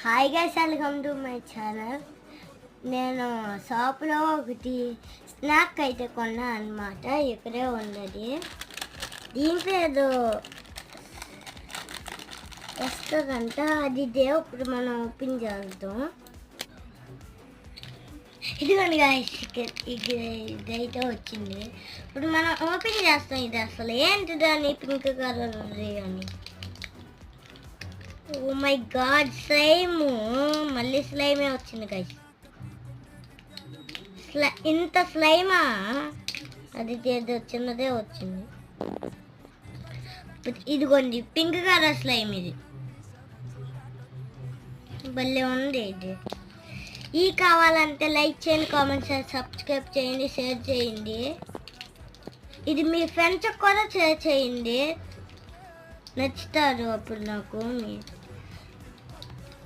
Hi guys, welcome to my channel. నేను షాప్లో ఒకటి స్నాక్ అయితే కొన్నా అనమాట. ఇక్కడే ఉన్నది. దీంట్లో ఏదో వస్తుందంట. అది ఇప్పుడు మనం ఓపెన్ చేద్దాం. ఇదిగోండి గాయస్, ఇదైతే వచ్చింది. ఇప్పుడు మనం ఓపెన్ చేస్తాం. ఇది అసలు ఏంటిదని పింక్ కలర్ ఉంది అని. Oh my god, slime. మళ్ళీ స్లైమే వచ్చింది గైస్. ఇంత స్లైమా? అది ఏదో చిన్నదే వచ్చింది. ఇదిగోండి పింక్ కలర్ స్లైమ్. ఇది భలే ఉంది. ఇది కావాలంటే లైక్ చేయండి, కామెంట్ చేయండి, సబ్స్క్రైబ్ చేయండి, షేర్ చేయండి. ఇది మీ ఫ్రెండ్స్కి కూడా షేర్ చేయండి, నచ్చుతారు అప్పుడు నాకు.